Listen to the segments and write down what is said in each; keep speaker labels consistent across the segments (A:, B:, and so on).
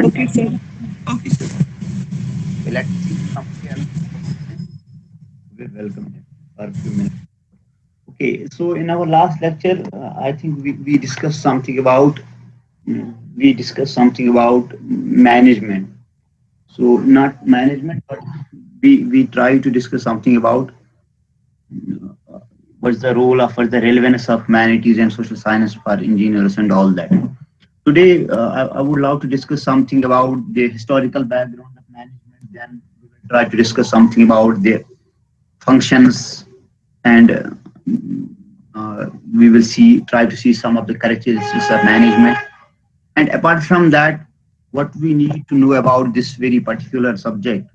A: Okay, sir. Okay, sir.
B: Okay, let's see if somebody else wants to join. We welcome him for a few minutes. Okay, so in our last lecture, I think we discussed something about management. So not management, but we try to discuss something about uh, what's the role of what's the relevance of humanities and social science for engineers and all that. Today, I would love to discuss something about the historical background of management. Then we will try to discuss something about the functions, and we will try to see some of the characteristics of management. And apart from that, what we need to know about this very particular subject,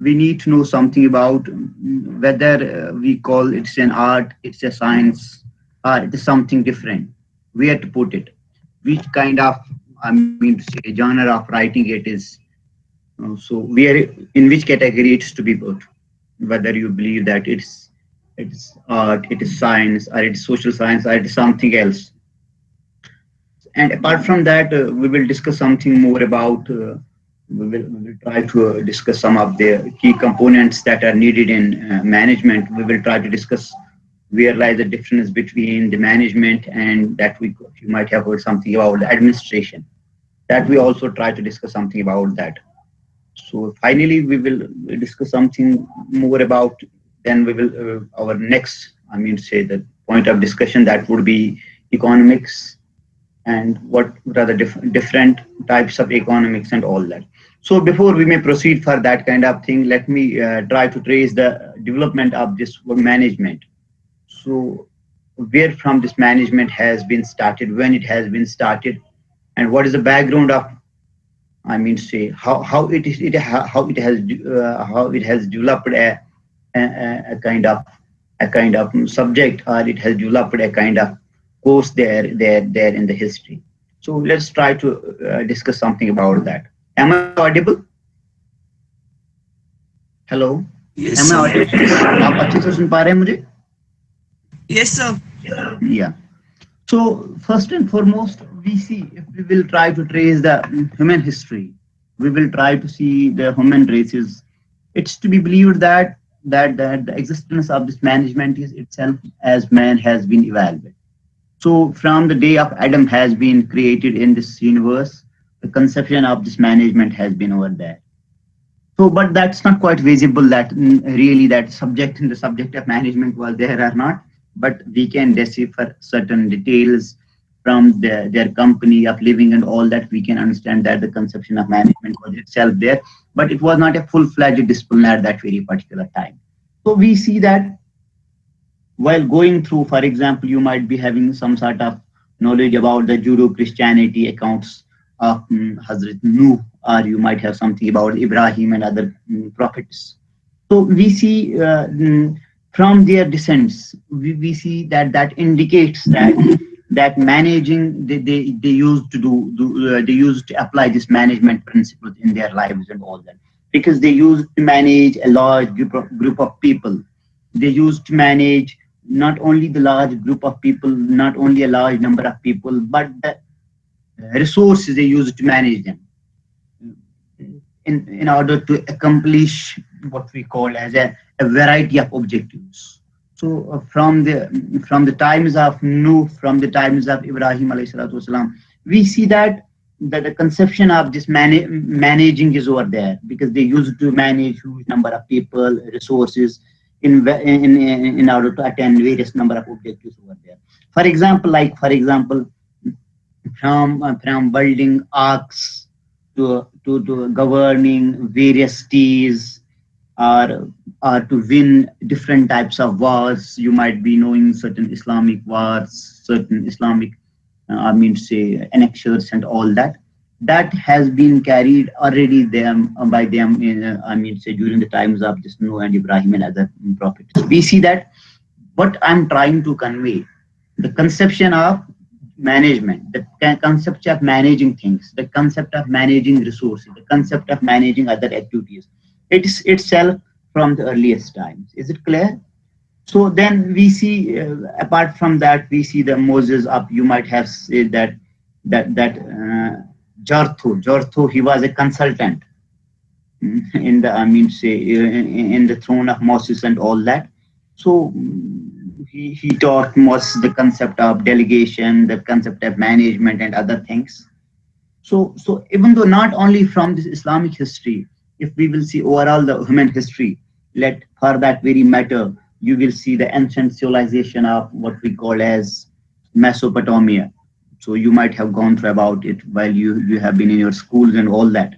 B: we need to know something about whether we call it's an art, it's a science, or it is something different. Where to put it? Which kind of, I mean to say, genre of writing it is. So where, in which category it's to be put? Whether you believe that it's art, it is science, or it's social science, or it is something else. And apart from that, we will discuss something more about. We will try to discuss some of the key components that are needed in management. We will try to discuss where lies the difference between the management and that we you might have heard something about the administration. That we also try to discuss something about that. So finally, we will discuss something more about. Then we will our next. I mean, to say the point of discussion that would be economics and what are the different types of economics and all that. So before we may proceed for that kind of thing, let me try to trace the development of this management. So where from this management has been started, when it has been started, and what is the background of, I mean, say how it is how it has developed a kind of subject, or it has developed a kind of course there in the history. So let's try to discuss something about that. Am I audible? Hello,
A: Yes,
B: am I
A: sir.
B: audible? आप अच्छे से सुन पा रहे हैं मुझे?
A: Yes, sir.
B: Yeah. So first and foremost, we see, if we will try to trace the human history, we will try to see the human races. It's to be believed that the existence of this management is itself as man has been evaluated. So from the day of Adam has been created in this universe, the conception of this management has been over there. So, but that's not quite visible that really that subject in the subject of management was there or not. But we can decipher certain details from their company of living and all that. We can understand that the conception of management was itself there, but it was not a full-fledged discipline at that very particular time. So we see that while going through, for example, you might be having some sort of knowledge about the Judeo-Christianity accounts of Hazrat Nuh, or you might have something about Ibrahim and other prophets. So we see from their descents, we see that indicates that managing they used to they used to apply this management principles in their lives and all that, because they used to manage a large group of people. They used to manage not only the large group of people, not only a large number of people, but the resources they used to manage them in order to accomplish what we call as a variety of objectives. So from the times of Nuh, from the times of Ibrahim alayhi salatu wasalam, we see that the conception of this managing is over there, because they used to manage huge number of people, resources in order to attain various number of objectives over there. For example, from building arcs to governing various cities, or to win different types of wars. You might be knowing certain Islamic wars, certain Islamic, I mean, say, annexures and all that. That has been carried already them by them in, I mean, say, during the times of this Noah and Ibrahim and other prophets. We see that what I'm trying to convey, the conception of management, the concept of managing things, the concept of managing resources, the concept of managing other activities. It is itself from the earliest times. Is it clear? So then we see, apart from that, we see the Moses up. You might have said that Jortho, he was a consultant in the, I mean, say, in the throne of Moses and all that. So he taught Moses the concept of delegation, the concept of management, and other things. So even though not only from this Islamic history, if we will see overall the human history, let for that very matter, you will see the ancient civilization of what we call as Mesopotamia. So you might have gone through about it while you have been in your schools and all that.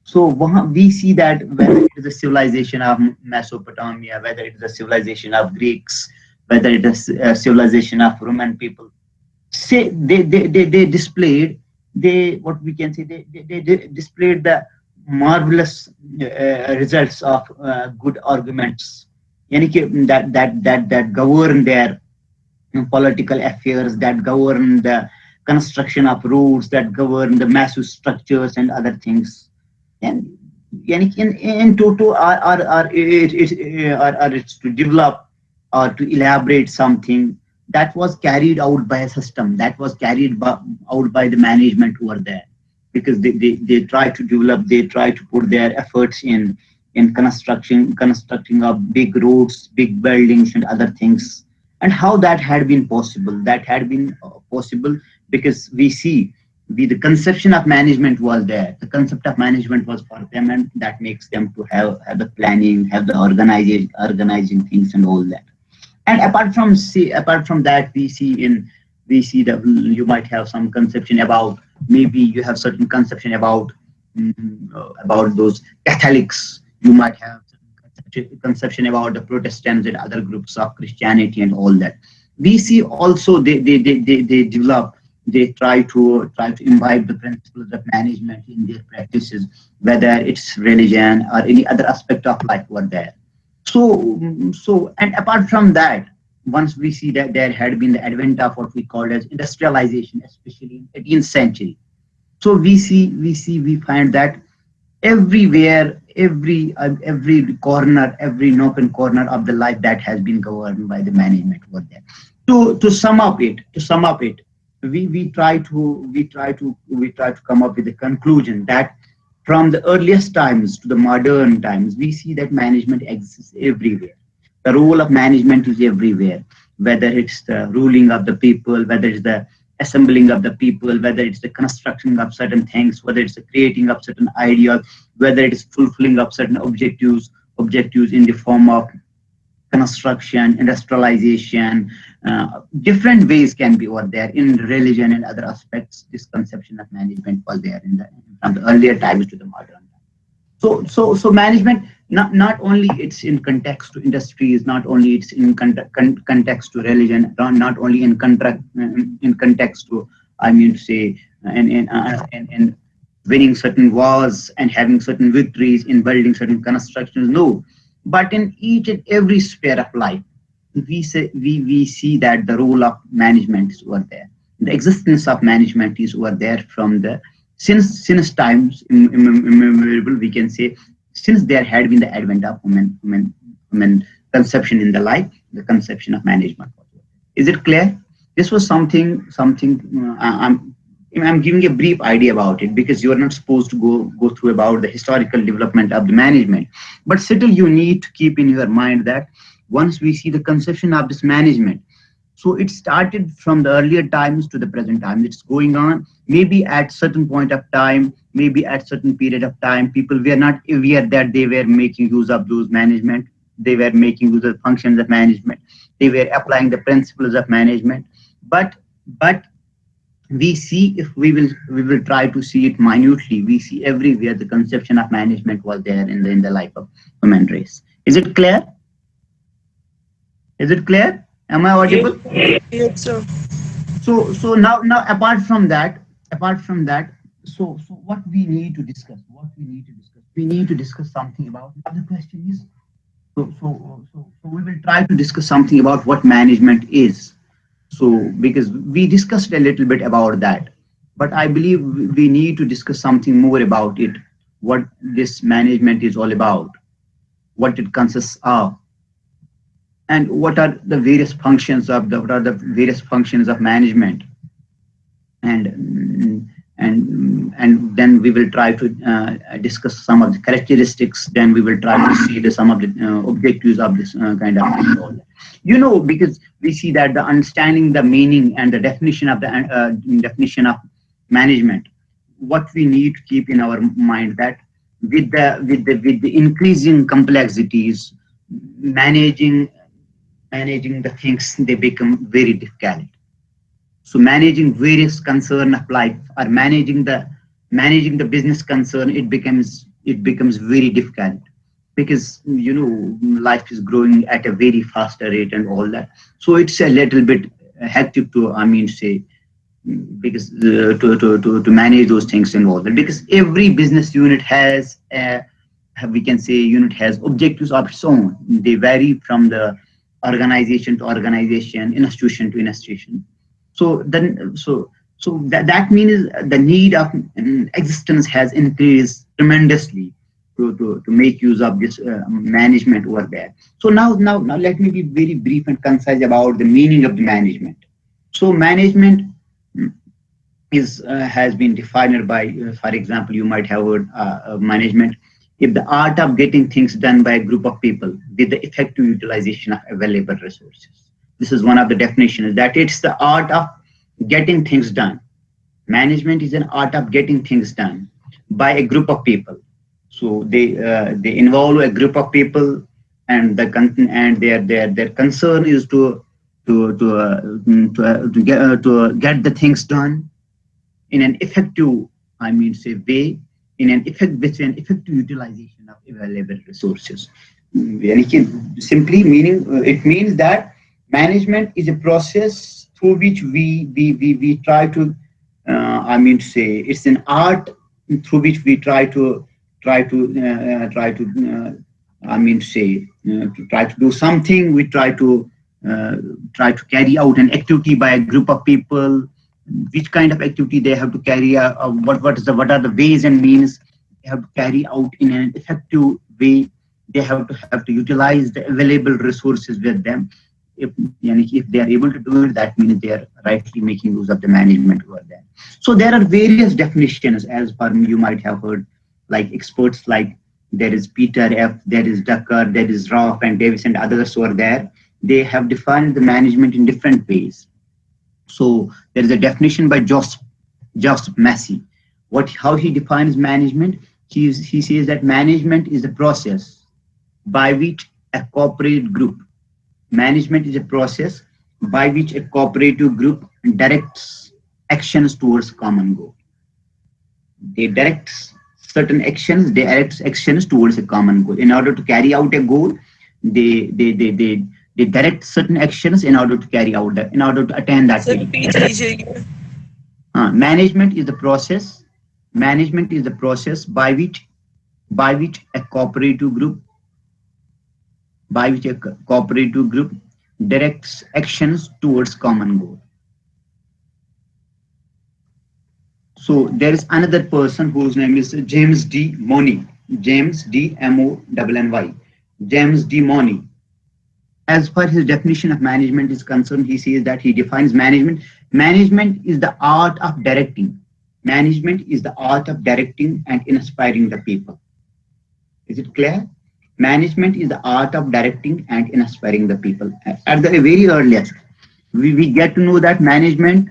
B: So we see that whether it is a civilization of Mesopotamia, whether it is a civilization of Greeks, whether it is a civilization of Roman people, say they displayed, they what we can say, they displayed the marvelous results of good arguments, that govern their political affairs, that govern the construction of roads, that govern the massive structures and other things. And in total are it's to develop or to elaborate something that was carried out by a system, that was carried out by the management over there, because they try to develop, they try to put their efforts in constructing of big roads, big buildings and other things. And how that had been possible, that had been possible because we see the conception of management was there, the concept of management was for them, and that makes them to have the planning, have the organizing things and all that. And apart from that, we see that you might have some conception about, maybe you have certain conception about those Catholics, you might have conception about the Protestants and other groups of Christianity and all that. We see also they develop, they try to imbibe the principles of management in their practices, whether it's religion or any other aspect of life over there. And apart from that, once we see that there had been the advent of what we call as industrialization, especially in 18th century. So we find that everywhere, every corner, every nook and corner of the life that has been governed by the management over there. To sum up it, we try to come up with a conclusion that from the earliest times to the modern times, we see that management exists everywhere. The role of management is everywhere, whether it's the ruling of the people, whether it's the assembling of the people, whether it's the construction of certain things, whether it's the creating of certain ideas, whether it is fulfilling of certain objectives in the form of construction, industrialization, different ways can be over there in religion and other aspects. This conception of management was there from the earlier times to the modern time. So management, not only it's in context to industries, not only it's in context to religion, not only in context to, I mean to say, in winning certain wars and having certain victories in building certain constructions. No, but in each and every sphere of life, we see that the role of management is over there. The existence of management is over there from the since times immemorial. We can say since there had been the advent of human conception in the life, the conception of management. Is it clear? This was something. I'm giving a brief idea about it because you are not supposed to go through about the historical development of the management, but still you need to keep in your mind that once we see the conception of this management, so it started from the earlier times to the present time. It's going on. Maybe at certain point of time, maybe at certain period of time, people were not aware that they were making use of those management. They were making use of functions of management. They were applying the principles of management. But we see, if we will try to see it minutely, we see everywhere the conception of management was there in the life of human race. Is it clear? Is it clear? Am I audible?
A: Yes, sir.
B: So now apart from that, so what we need to discuss, we need to discuss something about. The question is, so we will try to discuss something about what management is. So because we discussed a little bit about that, but I believe we need to discuss something more about it, what this management is all about, what it consists of, and what are the various functions of management, and and then we will try to discuss some of the characteristics. Then we will try to see some of the objectives of this kind of thing. Because we see that the understanding the meaning and the definition of the definition of management, what we need to keep in our mind that with the increasing complexities, managing the things, they become very difficult. So managing various concern of life or managing the business concern, it becomes very difficult, because life is growing at a very faster rate and all that. So it's a little bit hectic to say, because to manage those things and all that, because every business unit has has objectives of its own. They vary from the organization to organization, institution to institution. So that means the need of existence has increased tremendously to make use of this management over there. So now let me be very brief and concise about the meaning of the management. So management has been defined by, for example, you might have heard management if the art of getting things done by a group of people with the effective utilization of available resources. This is one of the definitions, that it's the art of getting things done. Management is an art of getting things done by a group of people. So they involve a group of people, and their concern is to get the things done in an effective, way, in an effective utilization of available resources. Simply meaning, it means that management is a process through which we try to, it's an art through which we try to do something. We try to carry out an activity by a group of people. Which kind of activity they have to carry out? What are the ways and means they have to carry out in an effective way? They have to utilize the available resources with them. If they are able to do it, that means they are rightly making use of the management over there. So there are various definitions, as per me, you might have heard, like experts like there is Peter F., there is Ducker, there is Roth and Davis and others who are there. They have defined the management in different ways. So there is a definition by Joseph Massey. How he defines management? He says that management is a process by which a cooperative group. Management is a process by which a cooperative group directs actions towards common goal. They direct certain actions. They direct actions towards a common goal. In order to carry out a goal, they direct certain actions in order to carry out in order to attain that goal. Management is the process. Management is the process by which a cooperative group directs actions towards common goal. So there is another person whose name is James D. Money. James D. Monny. James D. Money. As far as his definition of management is concerned, he says that he defines management. Management is the art of directing. Management is the art of directing and inspiring the people. Is it clear? Management is the art of directing and inspiring the people. At the very earliest, we get to know that management,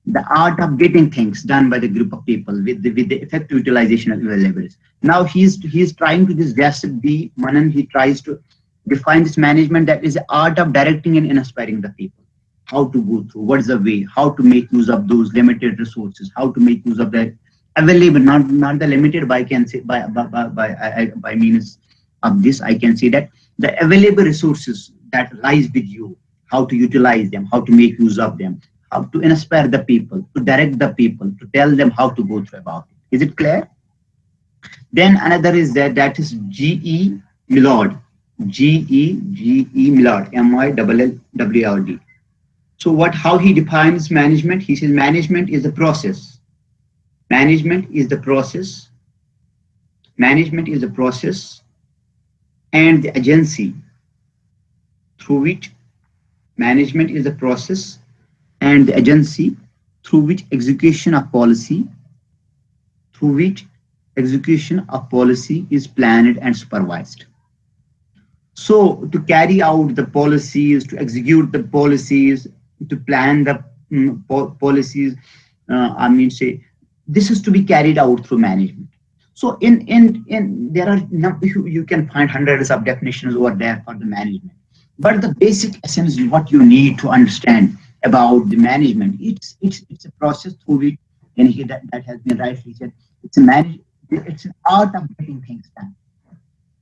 B: the art of getting things done by the group of people with the effective utilization of availables. Now he's trying to, this Joseph D. Manan, he tries to define this management, that is the art of directing and inspiring the people. How to go through, what is the way, how to make use of those limited resources, how to make use of the available, not the limited, but I can say by means of this, I can say that the available resources that lies with you, how to utilize them, how to make use of them, how to inspire the people, to direct the people, to tell them how to go through about it. Is it clear? Then another is that is G.E. Millard. G.E. Millard, M-I-L-L-W-R-D. So how he defines management? He says management is the process. Management is the process. Management is the process and the agency through which management is the process and the agency through which execution of policy, through which execution of policy is planned and supervised. So to carry out the policies, to execute the policies, to plan the policies, say this is to be carried out through management. So in there are you can find hundreds of definitions over there for the management, but the basic essence is what you need to understand about the management. It's a process through which, and here that has been rightly said, it's an art of getting things done.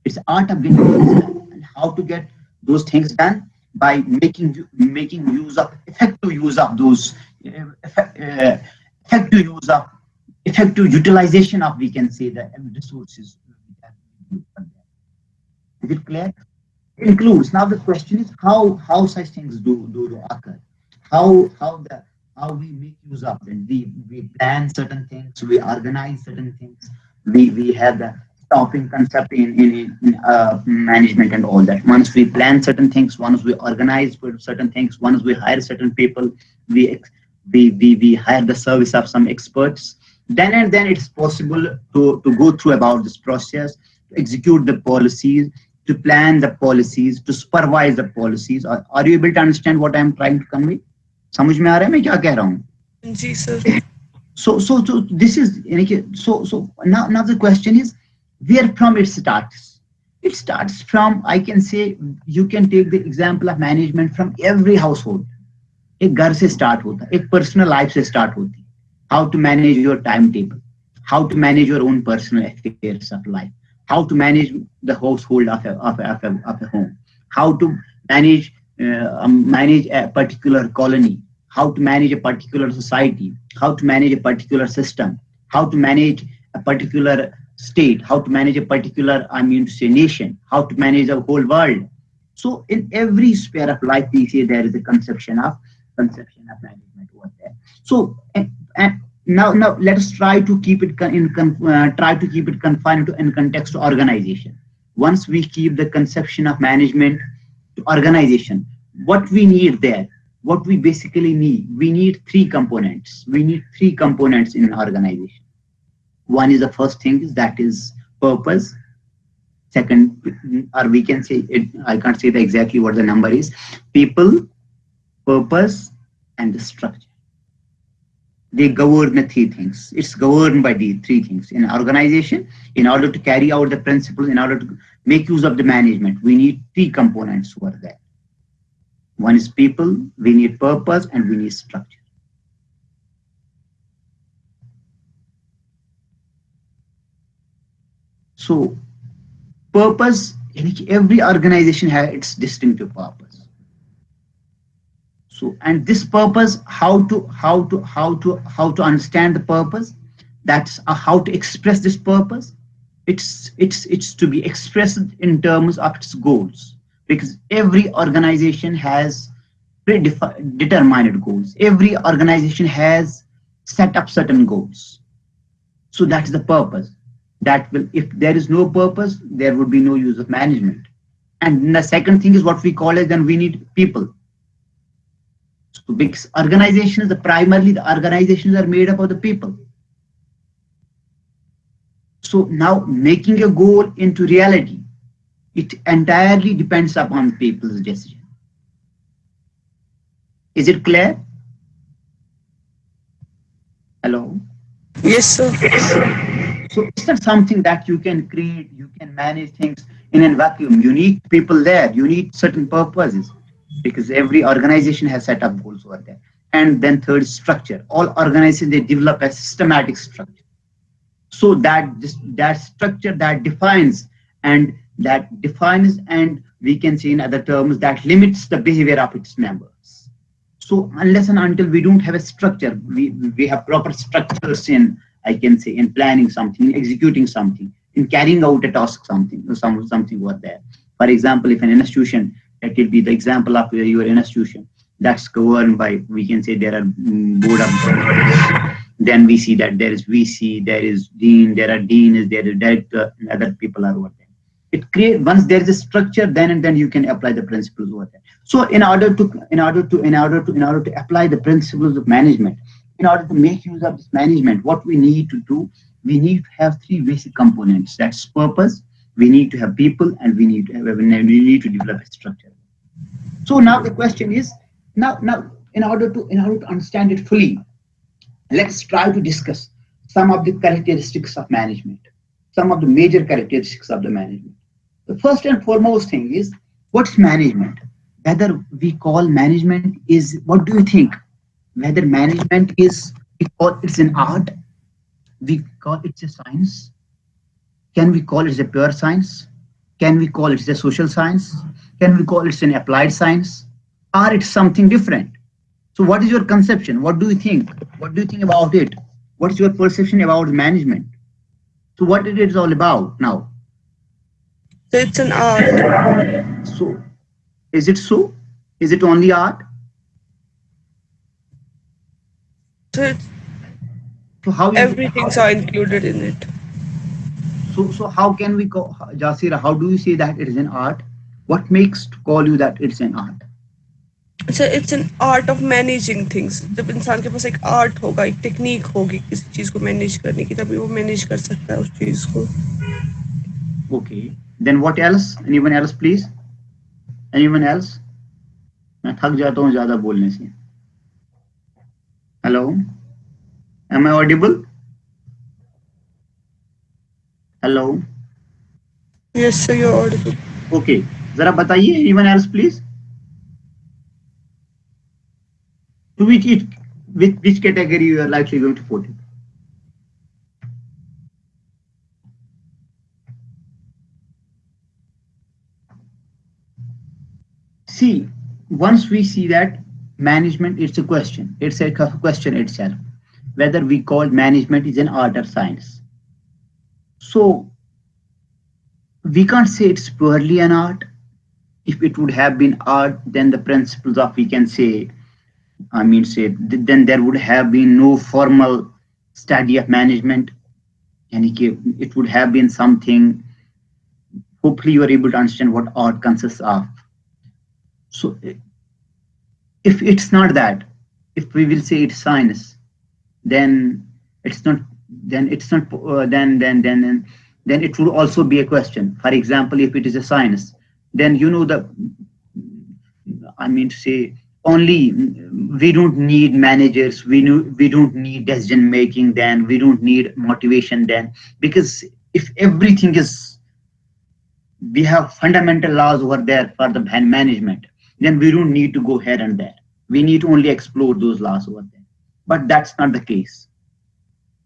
B: It's the art of getting things done, and how to get those things done by making use of effective use of those effective use of effective utilization of, we can say, the resources. Is it clear? It includes, now the question is how such things do occur. How we make use of them. We plan certain things, we organize certain things, we have the stopping concept in management and all that. Once we plan certain things, once we organize for certain things, once we hire certain people, we hire the service of some experts, then it's possible to go through about this process, to execute the policies, to plan the policies, to supervise the policies. Are you able to understand what I'm trying to convey? समझ में आ रहा है मैं क्या कह रहा हूँ?
A: जी sir.
B: So this is so now the question is, where from it starts? It starts from, I can say, you can take the example of management from every household. एक घर से start होता है, एक personal life से start होती है. How to manage your timetable, how to manage your own personal affairs of life, how to manage the household of a home, how to manage a particular colony, how to manage a particular society, how to manage a particular system, how to manage a particular state, how to manage a particular, nation, how to manage the whole world. So in every sphere of life, we say there is a conception of management over there. So and now let us try to keep it confined to in context to organization. Once we keep the conception of management to organization, what we need there, what we basically need, we need three components. We need three components in an organization. One is, the first thing is, that is purpose. Second, or we can say it, I can't say exactly what the number is, people, purpose, and the structure. They govern the three things. It's governed by the three things. In organization, in order to carry out the principles, in order to make use of the management, we need three components over there. One is people, we need purpose, and we need structure. So purpose, every organization has its distinctive purpose. So, and this purpose, how to understand the purpose, that's how to express this purpose. It's to be expressed in terms of its goals, because every organization has predetermined goals. Every organization has set up certain goals. So that's the purpose. That will, if there is no purpose, there would be no use of management. And the second thing is what we call it, then we need people. So because organizations, primarily the organizations are made up of the people. So now making a goal into reality, it entirely depends upon people's decision. Is it clear? Hello?
A: Yes, sir.
B: So it's not something that you can create, you can manage things in a vacuum. You need people there, you need certain purposes, because every organization has set up goals over there. And then third, structure. All organizations, they develop a systematic structure. So that structure that defines and we can say in other terms that limits the behavior of its members. So unless and until we don't have a structure, we have proper structures in, I can say, in planning something, in executing something, in carrying out a task, something over there. For example, if an institution, that will be the example of your institution, that's governed by, we can say there are board of governors. Then we see that there is VC, there is dean, there are deans, there is director, and other people are over there. It creates, once there is a structure, then you can apply the principles over there. So in order to apply the principles of management, in order to make use of this management, what we need to do, we need to have three basic components. That's purpose. We need to have people, and we need to develop a structure. So now the question is, now in order to understand it fully, let's try to discuss some of the characteristics of management, some of the major characteristics of the management. The first and foremost thing is, what's management? Whether we call management is, what do you think? Whether management is, we call it's an art, we call it a science, can we call it a pure science? Can we call it a social science? Can we call it an applied science? Or it's something different? So what is your conception? What do you think? What do you think about it? What's your perception about management? So what it is all about now?
A: So it's an art.
B: So is it so? Is it only art?
A: So it's,
B: So how is
A: everything's are included in it.
B: so how can we call, Jasira, how do you say that it is an art? What makes to call you that it's an art?
A: So it's an art of managing things. जब इंसान के पास एक art होगा, एक technique होगी किसी चीज को मैनेज करने की, तभी वो मैनेज कर सकता है उस चीज को.
B: Okay. Then what else? Anyone else, please? Anyone else? मैं थक जाता हूँ ज्यादा बोलने से. Hello? Am I audible? Hello?
A: Yes, so you're audible.
B: Okay. जरा बताइए, anyone else, please? To which category you are likely going to put it? See, once we see that management, it's a question. It's a question itself, whether we call management is an art or science. So we can't say it's purely an art. If it would have been art, then the principles of, we can say, then there would have been no formal study of management. And it would have been something, hopefully you are able to understand what art consists of. So if it's not that, if we will say it's science, then it's not, then it would also be a question. For example, if it is a science, then only we don't need managers, we don't need decision making, then we don't need motivation then, because if everything is, we have fundamental laws over there for the management, then we don't need to go here and there. We need to only explore those laws over there. But that's not the case.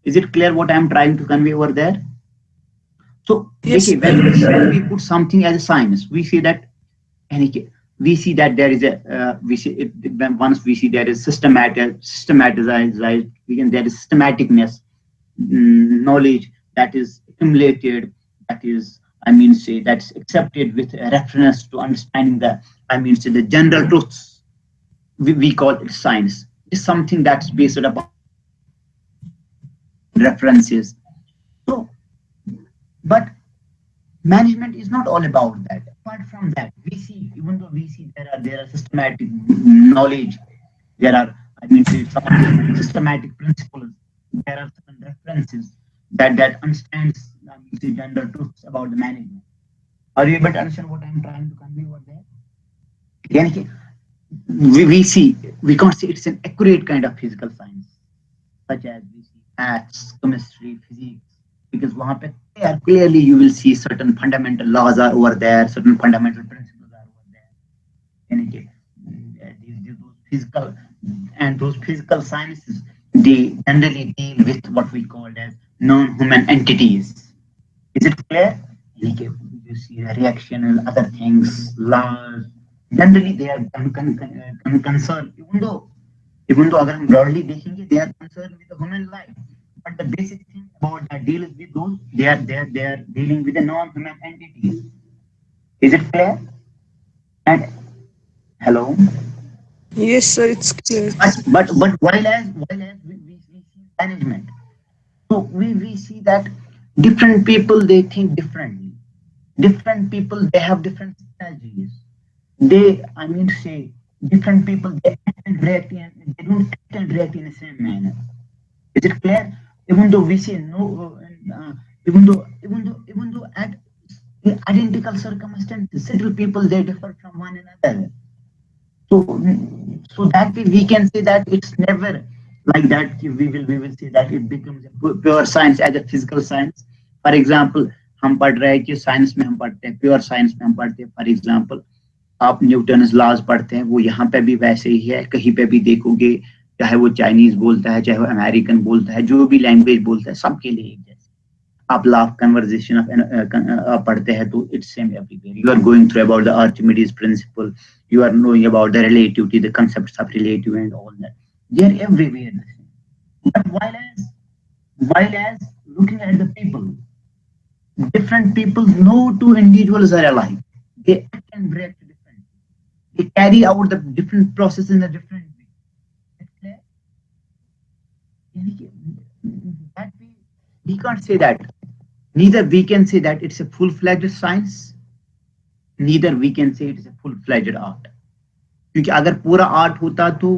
B: Is it clear what I'm trying to convey over there? So
A: Yes.
B: when we put something as a science, we say that, we see that there is a once we see there is systematized, there is systematicness, knowledge that is accumulated, that is, that's accepted with a reference to understanding the general truths. We call it science. It's something that's based upon references. So, but management is not all about that. Apart from that, we see, even though we see there are systematic knowledge, there are, some of the systematic principles, there are certain references that understands the general truths about the management. Are you able to understand what I'm trying to convey over there? Yani we can't say it's an accurate kind of physical science, such as we see maths, chemistry, physics, because there clearly you will see certain fundamental laws are over there, certain fundamental principles are over there. And those physical sciences, they generally deal with what we call as non-human entities. Is it clear? You see the reaction and other things, laws. Generally, they are concerned, even though अगर हम broadly देखेंगे, they are concerned with the human life. But the basic thing about that deal is with those, they are dealing with the non-human entities. Is it clear? And hello.
A: Yes, sir, it's clear.
B: But while as we see management, so we see that different people, they think differently. Different people, they have different strategies. Different people, they act and react they don't act and react in the same manner. Is it clear? Even though we say no, even though at identical circumstances, several people they differ from one another. So, so that way we can say that it's never like that. We will say that it becomes a pure science as a physical science. For example, हम पढ़ रहे हैं कि science में हम पढ़ते हैं, pure science में हम पढ़ते हैं. फॉर एग्जाम्पल आप न्यूटन लॉज पढ़ते हैं, वो यहाँ पे भी वैसे ही है. कहीं पे भी देखोगे, चाहे वो चाइनीज बोलता है, चाहे वो अमेरिकन बोलता है, जो भी लैंग्वेज बोलता है, सबके लिए एक जैसे. आप लॉ ऑफ कन्वर्जेशन आप पढ़ते हैं तो it's same everywhere. You are going through about the Archimedes principle, you are knowing about the relativity, the concepts of relativity and all that. They are everywhere. But while as looking at the people, different people, no two individuals are alike. They act and react differently. They carry out the different process in a different way. That's clear? That we can't say that. Neither we can say that it's a full-fledged science, neither we can say it is a full-fledged art. क्योंकि अगर पूरा art होता तो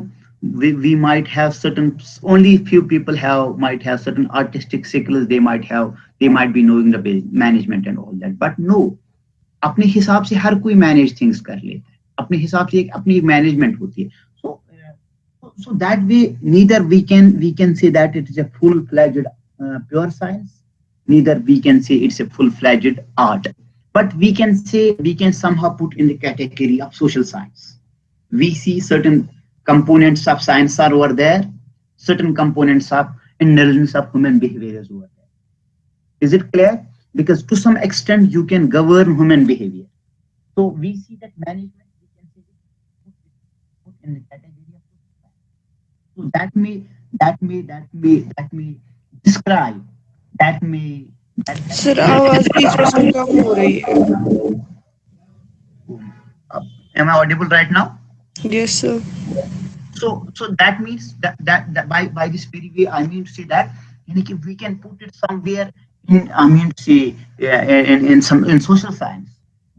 B: we might have certain, only few people might have certain artistic skills, they might be knowing the management and all that, but no, अपने हिसाब से हर कोई manage things कर लेता है, अपने हिसाब से एक अपनी management होती है. So that way neither we can say that it is a full-fledged pure science, neither we can say it's a full-fledged art, but we can somehow put in the category of social science. We see certain components of science are over there, certain components of intelligence of human behavior is over there. Is it clear? Because to some extent you can govern human behavior. So we see that management, we can say put in the category of social science. So that may describe, that may
A: sir आवाज बीच में से कम हो रही है.
B: Am I audible right now?
A: Yes sir.
B: So that means that by this very way I mean to say that we can put it somewhere in, I mean to say, in social science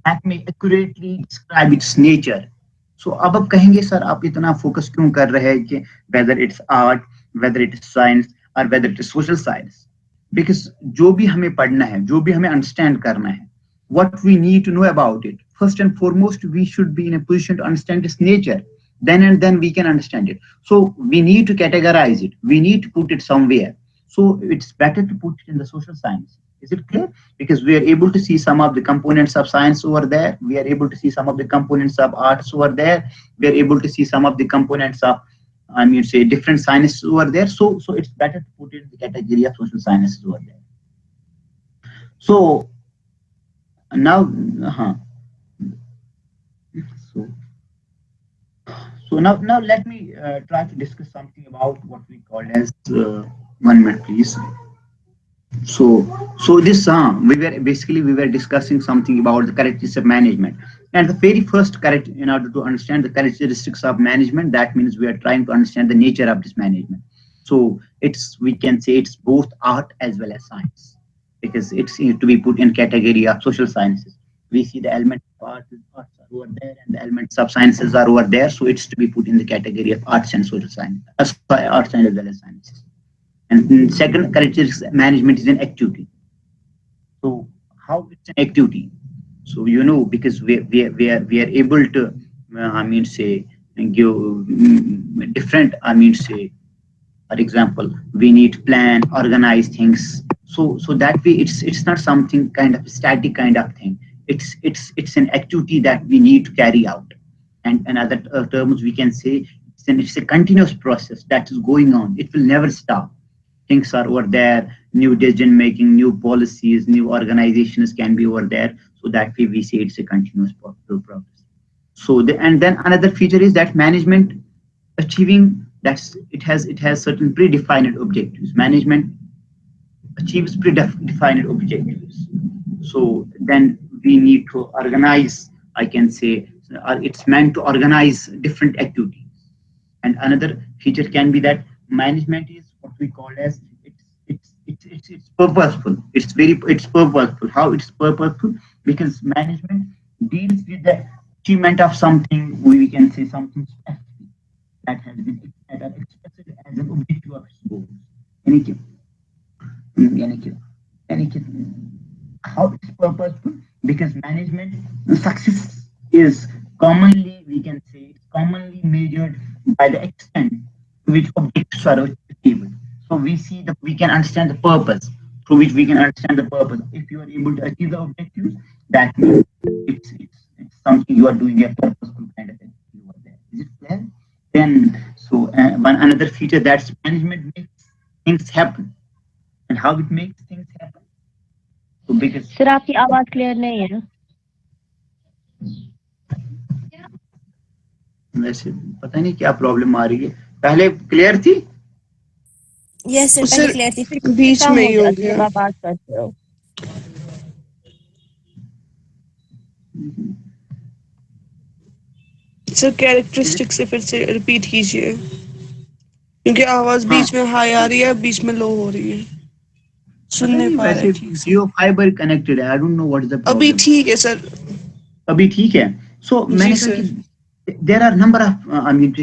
B: that may accurately describe its nature. So अब आप कहेंगे sir आप इतना focus क्यों कर रहे हैं कि whether it's art, whether it is science or whether it is social science? Because जो भी हमें पढ़ना है, जो भी हमें understand करना है, what we need to know about it, first and foremost we should be in a position to understand its nature. Then we can understand it. So we need to categorize it, we need to put it somewhere. So it's better to put it in the social science. Is it clear? Because we are able to see some of the components of science over there, we are able to see some of the components of arts over there, we are able to see some of the components of, I mean say, different sciences over there. So it's better to put it in the category of social sciences over there. So now so now let me try to discuss something about what we call as 1 minute please. So this we were discussing something about the characteristics of management, and the very first correct, in order to understand the characteristics of management, that means we are trying to understand the nature of this management. So we can say it's both art as well as science, because it's to be put in category of social sciences. We see the elements of arts are over there and the elements of sciences are over there, so it's to be put in the category of arts and social science, arts and as well as sciences. And second characteristic management is an activity. So how it's an activity? So because we are able to I mean say give different, I mean say, for example, we need to plan, organize things. So that way it's not something kind of static kind of thing. It's an activity that we need to carry out. And in other terms, we can say it's a continuous process that is going on. It will never stop. Things are over there, new decision making, new policies, new organizations can be over there. So that way we say it's a continuous process. So and then another feature is that management achieving, it has certain predefined objectives. Management achieves predefined objectives. So then we need to organize, I can say, it's meant to organize different activities. And another feature can be that management is what we call as it's purposeful. It's purposeful. How it's purposeful? Because management deals with the achievement of something, we can say something specific that has been that are expressed as an objective of its goals. यानी कि And how it's purposeful, because management success is commonly, we can say, it's commonly measured by the extent to which objectives are achieved. So we see that we can understand the purpose, through which we can understand the purpose. If you are able to achieve the objectives, that means it's something you are doing a purposeful kind of activity over there. Is it clear? Then, so one another feature, that's management makes things happen. And how it makes things happen? So because
C: sir आपकी आवाज clear नहीं है.
B: वैसे पता नहीं क्या problem आ रही है, पहले क्लियर थी.
C: यस सर पहले क्लियर थी, फिर
A: बीच
C: कम
A: में
C: हो
A: ही हो
C: जाती है
A: गया.
C: जब आप बात करते हो.
A: सर कैरेक्टरिस्टिक से फिर से रिपीट कीजिए, क्योंकि आवाज
B: हाँ,
A: बीच में हाई आ रही है, बीच में लो हो रही है, सुन
B: पता
A: नहीं
B: नहीं
A: पा रहे
B: वैसे
A: ठीक से.
B: जियो फाइबर कनेक्टेड है, I don't know what is the
A: अभी
B: प्रॉब्लम.
A: ठीक है सर.
B: अभी ठीक है. सो
A: जी
B: मैंने कहा
A: सर.
B: कि there are number of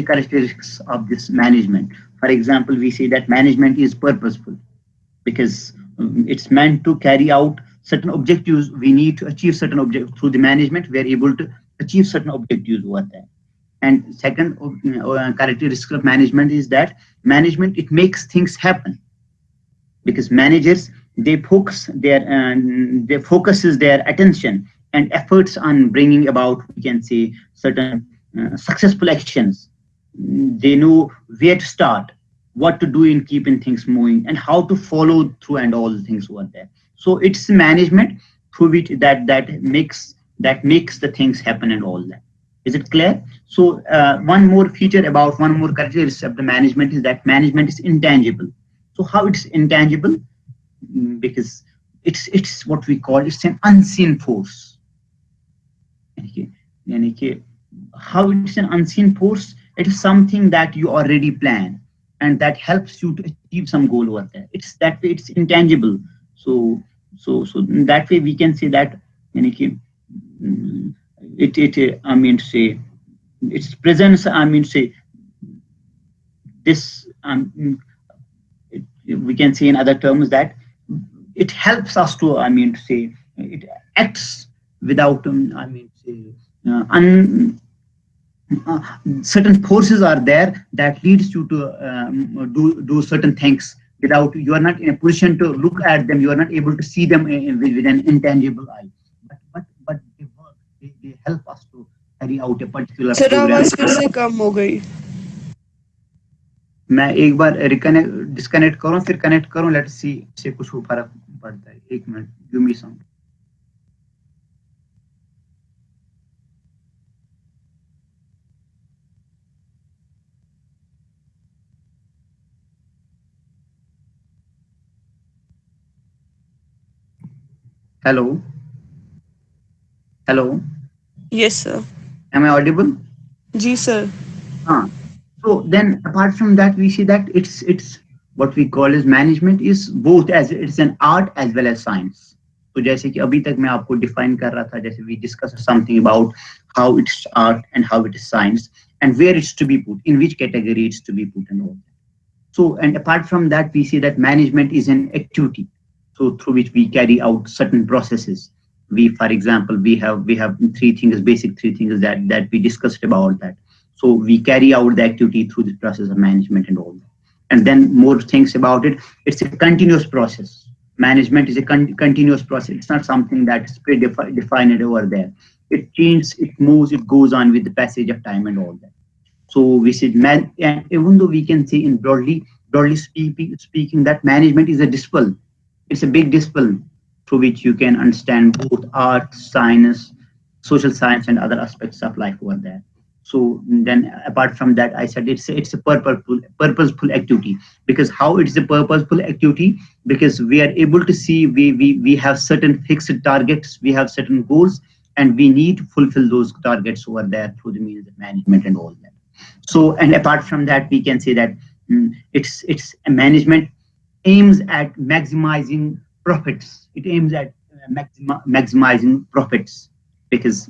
B: characteristics of this management. For example, we say that management is purposeful because it's meant to carry out certain objectives. We need to achieve certain objectives through the management. We are able to achieve certain objectives over there. And second characteristic of management is that management, it makes things happen, because managers, they focuses their attention and efforts on bringing about, we can say, certain successful actions. They know where to start, what to do in keeping things moving, and how to follow through and all the things over there. So it's management through which that makes the things happen and all that. Is it clear? So one more characteristic of the management is that management is intangible. So how it's intangible? Because it's what we call, it's an unseen force. How it's an unseen force? It is something that you already plan and that helps you to achieve some goal over there. It's that way, it's intangible. So that way we can say that I mean to say its presence, I mean to say this we can say in other terms that it helps us to, I mean to say, it acts without, I mean to say, certain forces are there that leads you to do certain things without, you are not in a position to look at them, you are not able to see them with an intangible eye, but they work, they help us to carry out a particular
A: sir
B: program.
A: आवाज फिर से कम हो गई.
B: मैं एक बार disconnect करूं फिर connect करूं, लेट्स सी से कुछ फर्क पड़ता है. एक minute, give me some. Hello. Hello.
A: Yes sir.
B: Am I audible?
A: जी sir.
B: So then apart from that, we see that it's what we call as management is both, as it's an art as well as science. तो जैसे कि अभी तक मैं आपको define कर रहा था, जैसे we discussed something about how it's art and how it is science and where it's to be put, in which category it's to be put and all. So, and apart from that, we see that management is an activity, so through which we carry out certain processes. For example, we have basic three things that we discussed about that. So we carry out the activity through the process of management and all that. And then more things about it. It's a continuous process. Management is a continuous process. It's not something that is predefined over there. It changes, it moves, it goes on with the passage of time and all that. So we said, and even though we can say in broadly speaking, that management is a discipline. It's a big discipline through which you can understand both art, science, social science, and other aspects of life over there. So then apart from that, I said it's a purposeful activity. Because how it's a purposeful activity? Because we are able to see, we have certain fixed targets, we have certain goals, and we need to fulfill those targets over there through the means of management and all that. So, and apart from that, we can say that it's a management aims at maximizing profits. It aims at maximizing profits, because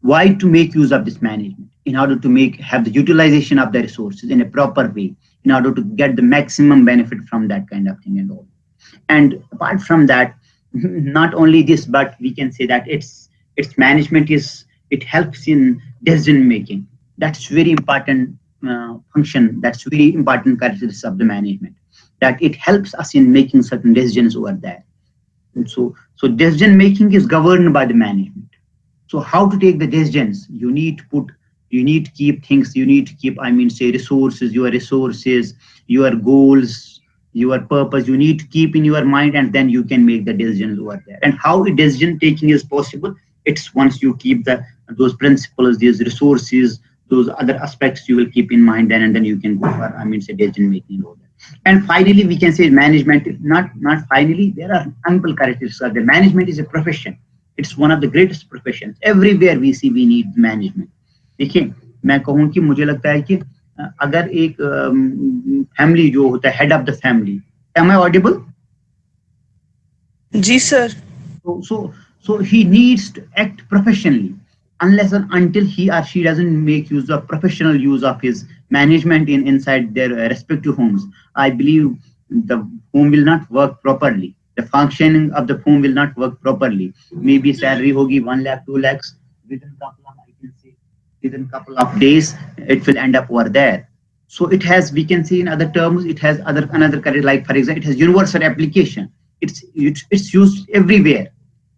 B: why? To make use of this management in order to have the utilization of the resources in a proper way, in order to get the maximum benefit from that kind of thing and all. And apart from that, not only this, but we can say that its management is, it helps in decision making. That's very important function. That's very important characteristic of the management, that it helps us in making certain decisions over there. And so decision making is governed by the management. So how to take the decisions? You need to keep things. You need to keep, I mean, say resources, your goals, your purpose. You need to keep in your mind, and then you can make the decisions over there. And how the decision taking is possible? It's once you keep those principles, these resources, those other aspects you will keep in mind, then and then you can go for, I mean, say decision making over there. And finally, we can say management. Not finally, there are ample characteristics. The management is a profession. It's one of the greatest professions. Everywhere we see we need management. देखिए, मैं कहूँ कि मुझे लगता है कि अगर एक फैमिली जो होता है, head of the family, am I audible?
A: जी sir.
B: So he needs to act professionally, unless and until he or she doesn't make use of professional use of his management inside their respective homes. I believe the home will not work properly. The functioning of the home will not work properly. Maybe salary hogi 1 lakh, 2 lakhs, within couple of, I can say, within couple of days, it will end up over there. So it has, we can say in other terms, it has another career, like for example, it has universal application. It's used everywhere,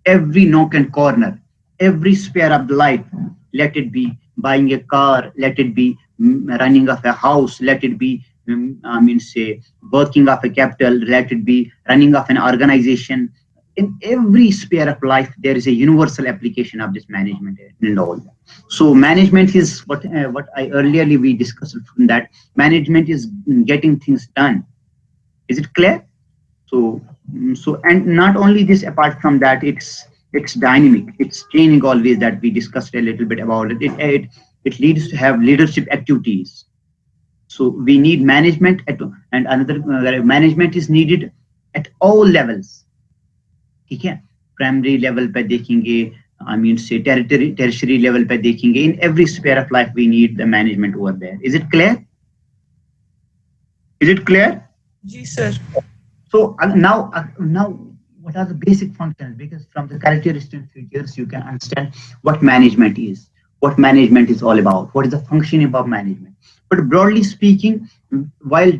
B: every nook and corner, every sphere of the life. Let it be buying a car, let it be running of a house, let it be I mean, say, working of a capital, let it be running of an organization. In every sphere of life, there is a universal application of this management and all. So management is what I earlier we discussed, that management is getting things done. Is it clear? So and not only this, apart from that, it's dynamic, it's changing always, that we discussed a little bit about it. It leads to have leadership activities. So we need management and another management is needed at all levels. Okay, primary level पे देखेंगे, I mean say tertiary level पे देखेंगे. In every sphere of life we need the management over there. Is it clear? Is it clear?
A: जी sir.
B: So now what are the basic functions? Because from the characteristic features you can understand what management is, what management is all about, what is the functioning of management. But broadly speaking, while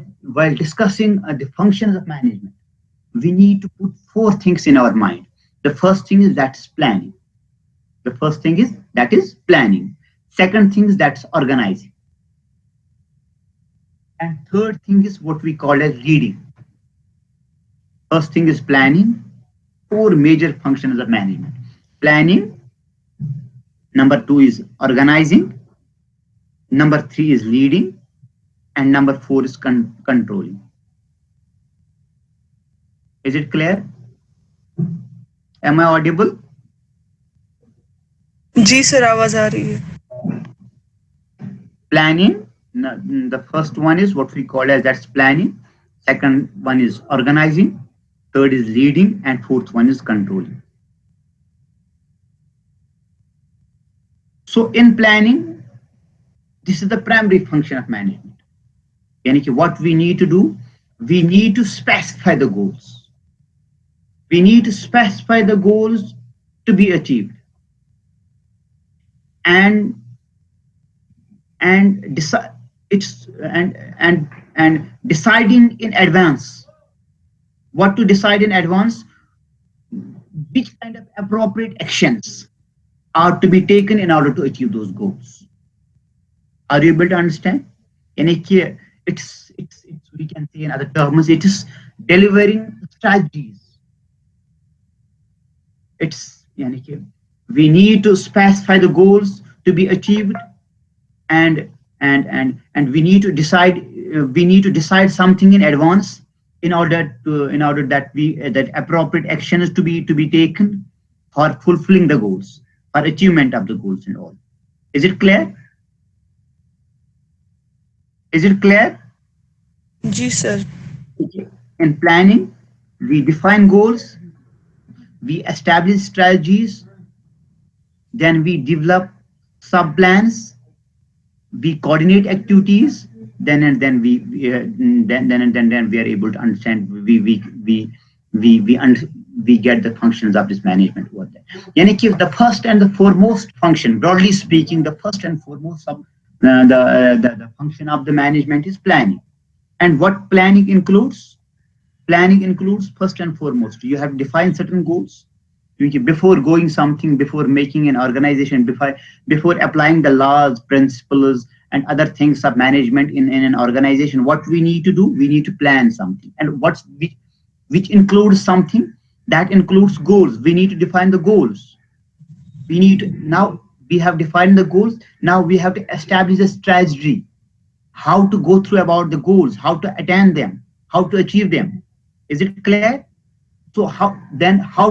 B: discussing the functions of management, we need to put 4 things in our mind. The first thing is that's planning. The first thing is that is planning. Second thing is that's organizing. And third thing is what we call as leading. First thing is planning. 4 major functions of management. Planning. Number 2 is organizing. Number 3 is leading. And number 4 is controlling. Is it clear? Am I audible?
A: जी sir, आवाज आ रही है.
B: Planning. The first one is what we call as that's planning. Second one is organizing. Third is leading, and fourth one is controlling. So in planning, this is the primary function of management. What we need to do, we need to specify the goals. We need to specify the goals to be achieved, and decide it's and deciding in advance. What to decide in advance? Which kind of appropriate actions are to be taken in order to achieve those goals. Are you able to understand? It's we can say in other terms, it is delivering strategies. It's we need to specify the goals to be achieved, and we need to decide something in advance in order that appropriate action is to be taken for fulfilling the goals, for achievement of the goals and all. Is it clear? Is it clear?
A: जी sir.
B: Okay. In planning, we define goals, we establish strategies, then we develop sub plans, we coordinate activities, then we are able to understand, we get the functions of this management over there. Yani ki the first and the foremost function, broadly speaking, the first and foremost of the function of the management is planning. And what planning includes? Planning includes first and foremost, you have defined certain goals. Before going something, before making an organization, before applying the laws, principles, and other things of management in an organization, what we need to do, we need to plan something. And which includes something that includes goals. We need to define the goals. Now we have defined the goals. Now we have to establish a strategy, how to go through about the goals, how to attain them, how to achieve them. Is it clear? So how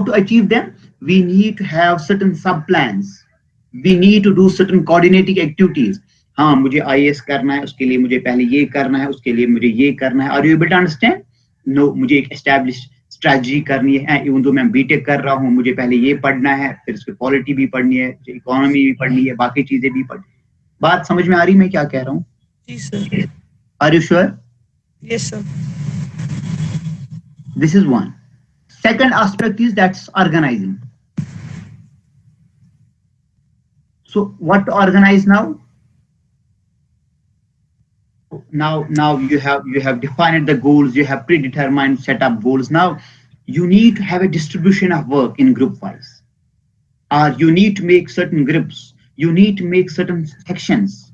B: to achieve them? We need to have certain sub plans. We need to do certain coordinating activities. हाँ मुझे IAS करना है, उसके लिए मुझे पहले ये करना है, उसके लिए मुझे ये करना है. Are you able to understand? No, मुझे एक established strategy करनी है. even though मैं BTech कर रहा हूँ, मुझे पहले ये पढ़ना है, फिर उसके पॉलिटी भी पढ़नी है, इकोनॉमी भी पढ़नी है, बाकी चीजें भी पढ़नी. बात समझ में आ रही मैं क्या कह रहा हूँ?
A: जी sir.
B: Are you sure?
A: Yes sir.
B: This is one. Second aspect is that's organizing. So what to organize now? Now you have defined the goals, you have predetermined set up goals. Now you need to have a distribution of work in group wise, or you need to make certain groups, you need to make certain sections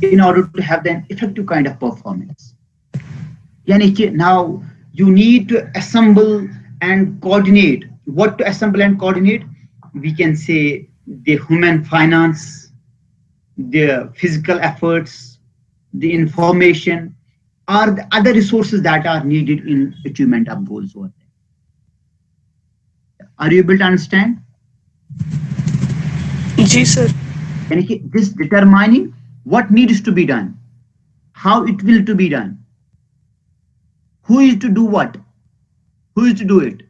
B: in order to have an effective kind of performance. Now you need to assemble and coordinate. What to assemble and coordinate? We can say the human finance, the physical efforts, the information, or the other resources that are needed in achievement of goals over there. Are you able to understand?
A: जी sir.
B: This determining what needs to be done, how it will to be done, who is to do what, who is to do it,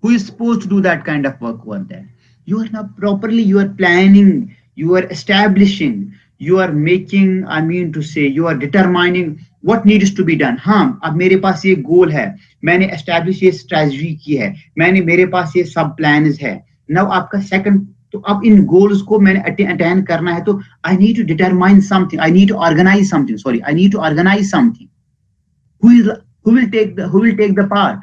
B: who is supposed to do that kind of work over there. You are now properly, you are planning, you are establishing, you are making, I mean to say, you are determining what needs to be done. हाँ, अब मेरे पास ये goal है, मैंने establish ये strategy की है, मेरे पास ये sub plans है. Now आपका second, तो अब इन goals को मैंने attain करना है, तो I need to determine something, I need to organize something. Who will take the part?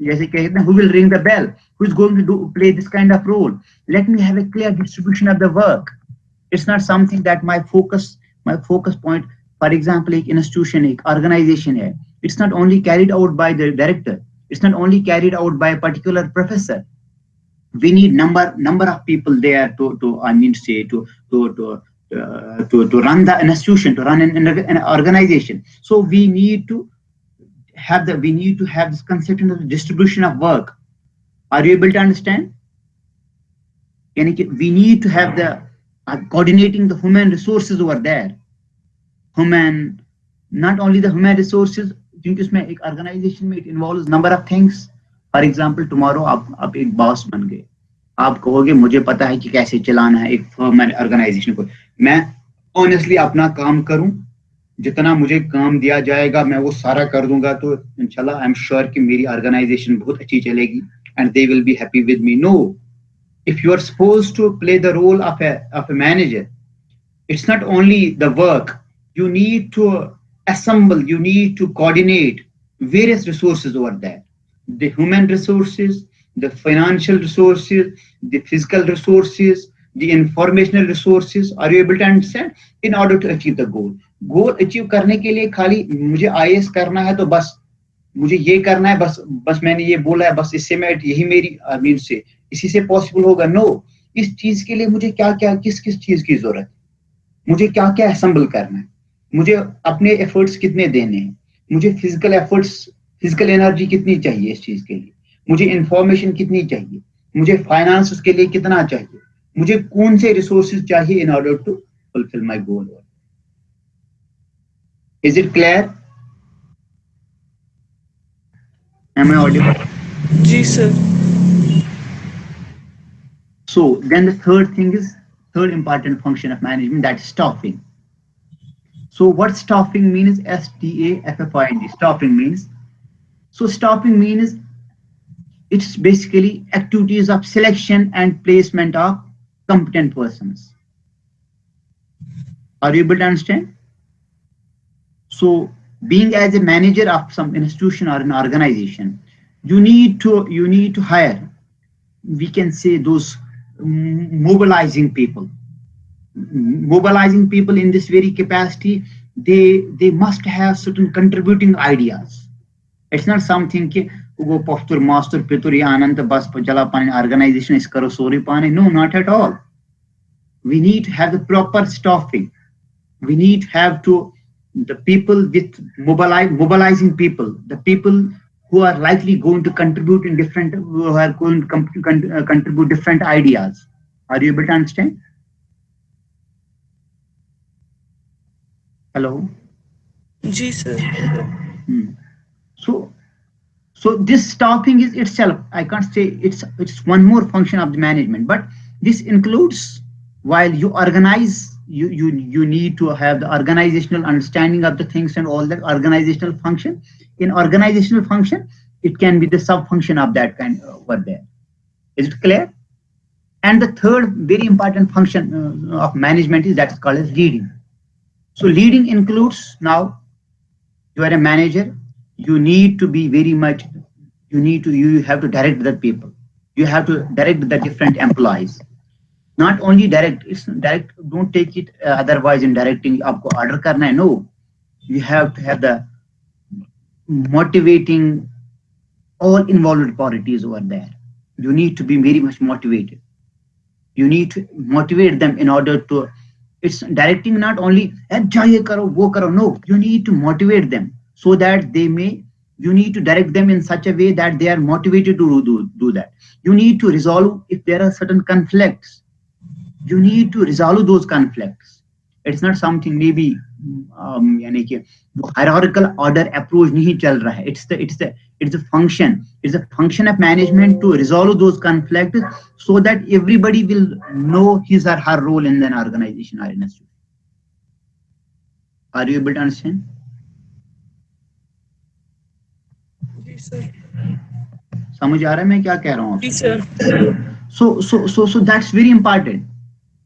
B: जैसे कहते हैं, who will ring the bell? Who is going to play this kind of role? Let me have a clear distribution of the work. It's not something that my focus point, for example, एक institution, एक organization है. It's not only carried out by the director. It's not only carried out by a particular professor. We need number of people there to I mean to say to run the institution, to run an organization. So we need to have this concept of distribution of work. Are you able to understand? We need to have the coordinating the human resources over there. Not only the human resources, क्योंकि उसमें एक organization में it involves number of things. For example, tomorrow आप एक boss बन गए, आप कहोगे मुझे पता है कि कैसे चलाना है एक firm organization को. मैं honestly अपना काम करूं, जितना मुझे काम दिया जाएगा मैं वो सारा कर दूंगा, तो इंशाल्लाह आई एम श्योर कि मेरी ऑर्गेनाइजेशन बहुत अच्छी चलेगी and they will be happy with me. No, if you are supposed to play the role of a manager, it's not only the work. You need to assemble, you need to coordinate various resources over there. The human resources, the financial resources, the physical resources, the informational resources. Are you able to understand? In order to achieve the goal. Goal achieve करने के लिए खाली मुझे IAS करना है तो बस मुझे ये करना है, बस मैंने ये बोला है, बस इससे मैं यही मेरी मीन से इसी से पॉसिबल होगा. नो, इस चीज के लिए मुझे क्या क्या किस चीज की जरूरत है, मुझे क्या क्या असेंबल करना है, मुझे अपने एफर्ट्स कितने देने हैं, मुझे फिजिकल एनर्जी कितनी चाहिए इस चीज के लिए, मुझे इंफॉर्मेशन कितनी चाहिए, मुझे फाइनेंस उसके लिए कितना चाहिए, मुझे कौन से रिसोर्सेज चाहिए in order to fulfil my goal. Is it clear? Am I audible?
A: जी sir.
B: So then the third important function of management, that is staffing. So what staffing means? STAFFING. Staffing means So staffing means it's basically activities of selection and placement of competent persons. Are you able to understand? So being as a manager of some institution or an organization, you need to hire, we can say, those mobilizing people. Mobilizing people in this very capacity, they must have certain contributing ideas. It's not something कि वो postur master पितुर या आनंद बस चला पाने organization इस करो sorry पाने. No, not at all. We need to have the proper staffing. We need to have the people with mobilizing people, the people who are likely going to contribute in different, who are going to contribute different ideas. Are you able to understand? Hello.
A: Ji sir.
B: So this staffing is itself, I can't say it's one more function of the management, but this includes, while you organize, you need to have the organizational understanding of the things and all that organizational function. In organizational function, it can be the sub function of that kind over there. Is it clear? And the third very important function of management is that's called as leading. So leading includes, now you are a manager, you need to be very much, you have to direct the people, you have to direct the different employees. Not only direct, it's direct, don't take it otherwise in directing aapko order karna hai. No, you have to have the motivating all involved parties over there. You need to be very much motivated. You need to motivate them in order to, it's directing not only ye karo wo karo. No, you need to motivate them so that they may, you need to direct them in such a way that they are motivated to do that. You need to resolve if there are certain conflicts. You need to resolve those conflicts. It's not something maybe यानी कि hierarchical order approach नहीं चल रहा है. It's a function. It's a function of management to resolve those conflicts so that everybody will know his or her role in an organization or institution. Are you able to understand?
A: Ji sir.
B: समझ आ रहा है मैं क्या कह रहा हूँ?
A: जी sir.
B: So that's very important.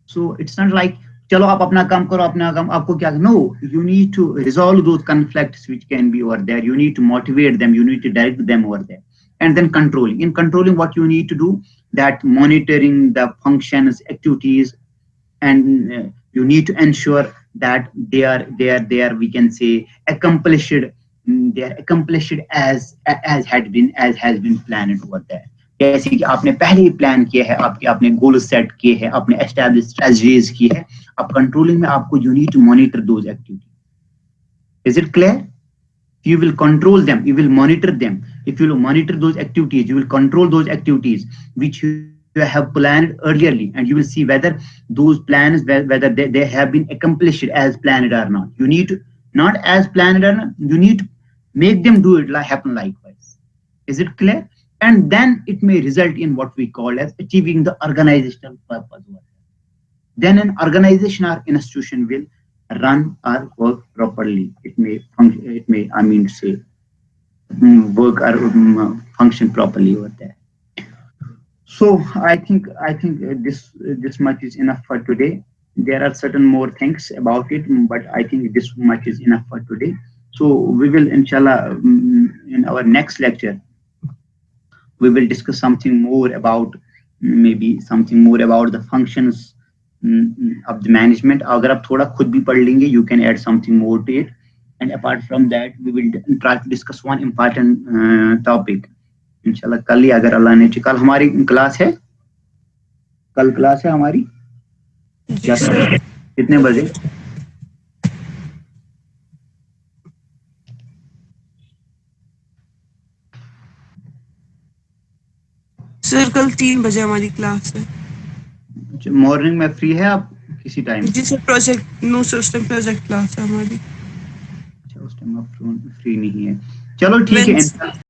B: So it's not like चलो आप अपना काम करो, अपना काम आपको क्या. No, you need to resolve those conflicts which can be over there. You need to motivate them, you need to direct them over there. And then controlling. In controlling, what you need to do, that monitoring the functions, activities, and you need to ensure that they are we can say accomplished. They are accomplished as has been planned over there. जैसे कि आपने पहले ही plan किया है, आपने goal set किए हैं, आपने एस्टैब्लिश स्ट्रेटजीज की है. अब कंट्रोलिंग में आपको you need to monitor those activities. Is it clear? You will control them, you will monitor them. If you will monitor those activities, you will control those activities which you have planned earlierly, and you will see whether those plans, whether they have been accomplished as planned or not. You need to, not as planned or not, you need to make them do it happen likewise. Is it clear? And then it may result in what we call as achieving the organizational purpose. Then an organization or institution will run or work properly. It may function, I mean to say, work or function properly over there. So I think this much is enough for today. There are certain more things about it, but I think this much is enough for today. So we will, inshallah, in our next lecture, we will discuss something more about, maybe something more about the functions of the management. अगर आप थोड़ा खुद भी पढ़ लेंगे, you can add something more to it. And apart from that, we will try to discuss one important topic. इंशाल्लाह कल ही, अगर अल्लाह ने, कल हमारी क्लास है, कल क्लास है हमारी कितने बजे?
A: सर कल 3 बजे हमारी क्लास है.
B: मॉर्निंग में फ्री है आप किसी टाइम?
A: जी sir, project no system project class है हमारी.
B: अच्छा, उस टाइम आप फ्री नहीं है. चलो ठीक है.